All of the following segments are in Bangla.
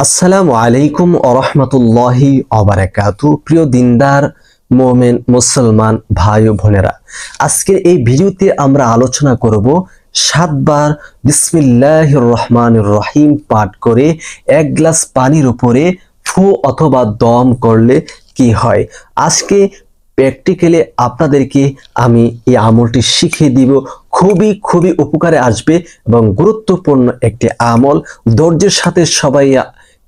আসসালামু আলাইকুম ওয়া রাহমাতুল্লাহি ওয়া বারাকাতুহু। প্রিয় দিনদার মুমিন মুসলমান ভাই ও বোনেরা, আজকের এই ভিডিওতে আমরা আলোচনা করব 7 বার বিসমিল্লাহির রহমানির রহিম পাঠ করে এক গ্লাস পানির উপরে ফু অথবা দম করলে কি হয়। আজকে প্র্যাকটিক্যালি আপনাদেরকে আমি এই আমলটি শিখিয়ে দিব। খুবই উপকারে আসবে এবং গুরুত্বপূর্ণ একটি আমল। ধৈর্যের সাথে সবাই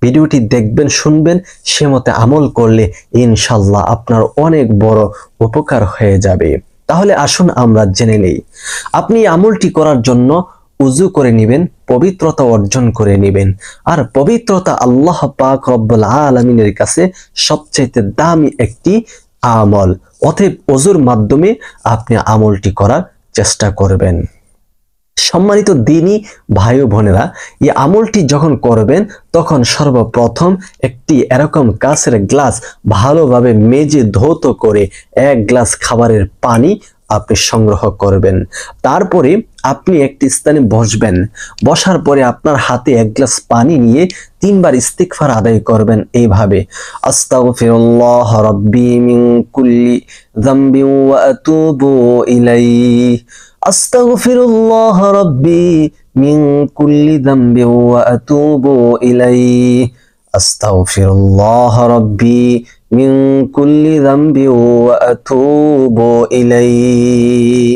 ভিডিওটি দেখবেন, শুনবেন, সে মতে আমল করলে ইনশাল্লাহ আপনার অনেক বড় উপকার হয়ে যাবে। তাহলে আসুন আমরা জেনে নেই। আপনি আমলটি করার জন্য উযু করে নেবেন, পবিত্রতা অর্জন করে নেবেন। আর পবিত্রতা আল্লাহ পাক রব্বুল আলামিনের কাছে সবচেয়ে দামি একটি আমল। অতএব ওযুর মাধ্যমে আপনি আমলটি করার চেষ্টা করবেন। সম্মানিত দ্বীনী ভাই ও বোনেরা, এই আমলটি যখন করবেন তখন সর্বপ্রথম একটি এরকম কাঁচের গ্লাস ভালোভাবে মেজে ধৌত করে এক গ্লাস খাবারের পানি আপনি সংগ্রহ করবেন। তারপরে আপনি একটি স্থানে বসবেন। বসার পরে আপনার হাতে এক গ্লাস পানি নিয়ে 3 বার ইস্তিগফার আদায় করবেন এইভাবে: আস্তাগফিরুল্লাহ রাব্বি মিন কুল্লি যামবি ওয়া আতুবু ইলাইহি, আস্তাগফিরুল্লাহ রাব্বি মিন কুল্লি যামবি ওয়া আতুবু ইলাইহি, আস্তাগফিরুল্লাহ রাব্বি মিন কুল্লি যামবি ওয়া আতুবু ইলাইহি।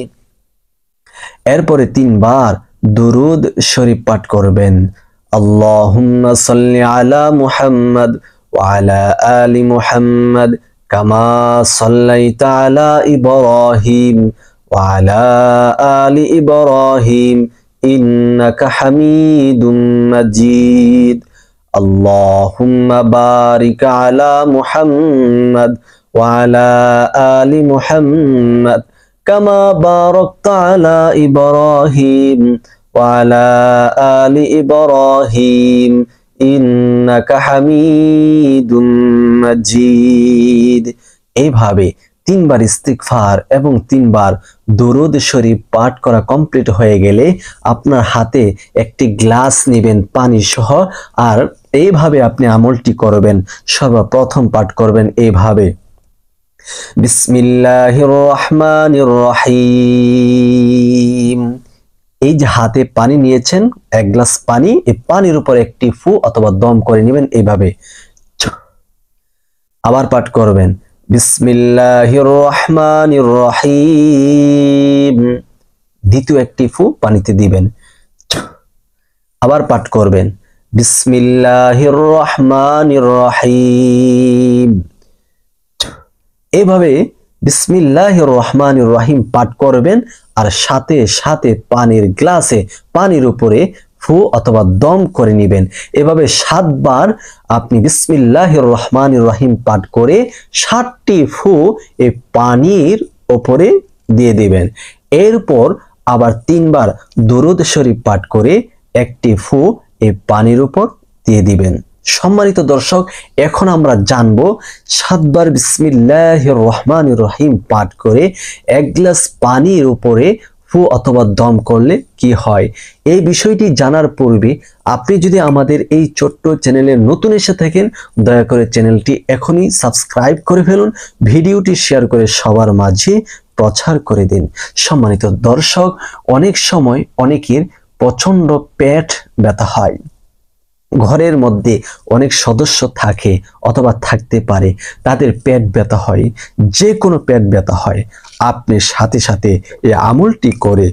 এরপরে 3 বার দুরুদ শরীফ পাঠ করবেন: আল্লাহুম্মা সাল্লি আলা মুহাম্মাদ ওয়া আলা আলি মুহাম্মাদ কামা সাল্লাইতা আলা ইব্রাহিম ওয়া আলা আলি ইব্রাহিম ইন্নাকা হামিদুম মাজিদ। আল্লাহুম্মা বারিক আলা মুহাম্মাদ ওয়া আলা আলি মুহাম্মাদ কামা বারাকতা আলা ইব্রাহিম ওয়া আলা আলি ইব্রাহিম ইন্নাকা হামিদুম মাজিদ। এইভাবে 3 বার ইস্তিগফার এবং 3 বার দুরূদ শরীফ পাঠ করা কমপ্লিট হয়ে গেলে আপনার হাতে একটি গ্লাস নেবেন পানি সহ। আর এইভাবে আপনি আমলটি করবেন। সর্বপ্রথম পাঠ করবেন এইভাবে: বিসমিল্লাহির রহমানির রহিম। এই যে হাতে পানি নিয়েছেন, এক গ্লাস পানি, এই পানির উপর একটি ফু অথবা দম করে নেবেন এইভাবে। আবার পাঠ করবেন বিসমিল্লাহির রহমানির রহিম। দ্বিতীয় একটি ফু পানিতে দিবেন। আবার পাঠ করবেন বিসমিল্লাহির রহমানির রহিম। এভাবে বিসমিল্লাহির রহমানির রহিম পাঠ করবেন। আর সাথে সাথে পানির গ্লাসে পানির উপরে ফু অথবা দম করে নেবেন। এভাবে 7 বার আপনি বিসমিল্লাহির রহমানির রহিম পাঠ করে 7টি ফু এই পানির উপরে দিয়ে দিবেন। এরপর আবার 3 বার দুরূদ শরীফ পাঠ করে একটি ফু এই পানির উপর দিয়ে দিবেন। সম্মানিত দর্শক, এখন আমরা জানবো 7 বার বিসমিল্লাহির রহমানির রহিম পাঠ করে এক গ্লাস পানির উপরে ফু অথবা দম করলে কি হয়। এই বিষয়টি জানার পূর্বে আপনি যদি আমাদের এই ছোট্ট চ্যানেলে নতুন এসে থাকেন, দয়া করে চ্যানেলটি এখনই সাবস্ক্রাইব করে ফেলুন, ভিডিওটি শেয়ার করে সবার মাঝে প্রচার করে দিন। সম্মানিত দর্শক, অনেক সময় অনেকের প্রচন্ড পেট ব্যথা হয়। ঘরের মধ্যে অনেক সদস্য থাকে অথবা থাকতে পারে, তাদের পেট ব্যথা হয়, যে কোনো পেট ব্যথা হয়। আপনি সাথে সাথে এই আমলটি করে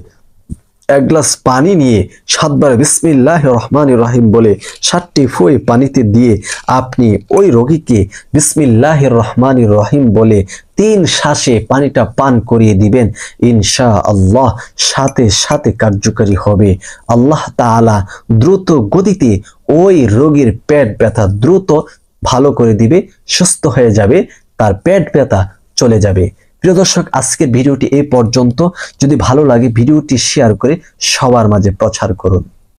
এক গ্লাস পানি নিয়ে 7 বার বিসমিল্লাহির রহমানির রহিম বলে 7টি ফু পানিতে দিয়ে আপনি ওই রোগীকে বিসমিল্লাহির রহমানির রহিম বলে 3 শ্বাসে পানিটা পান করিয়ে দিবেন। ইনশাআল্লাহ সাথে সাথে কার্যকারী হবে। আল্লাহ তাআলা দ্রুত গতিতে ওই রোগীর পেট ব্যথা দ্রুত ভালো করে দিবে, সুস্থ হয়ে যাবে, তার পেট ব্যথা চলে যাবে। প্রিয় দর্শক, আজকের ভিডিওটি এই পর্যন্ত। যদি ভালো লাগে ভিডিওটি শেয়ার করে সবার মাঝে প্রচার করুন।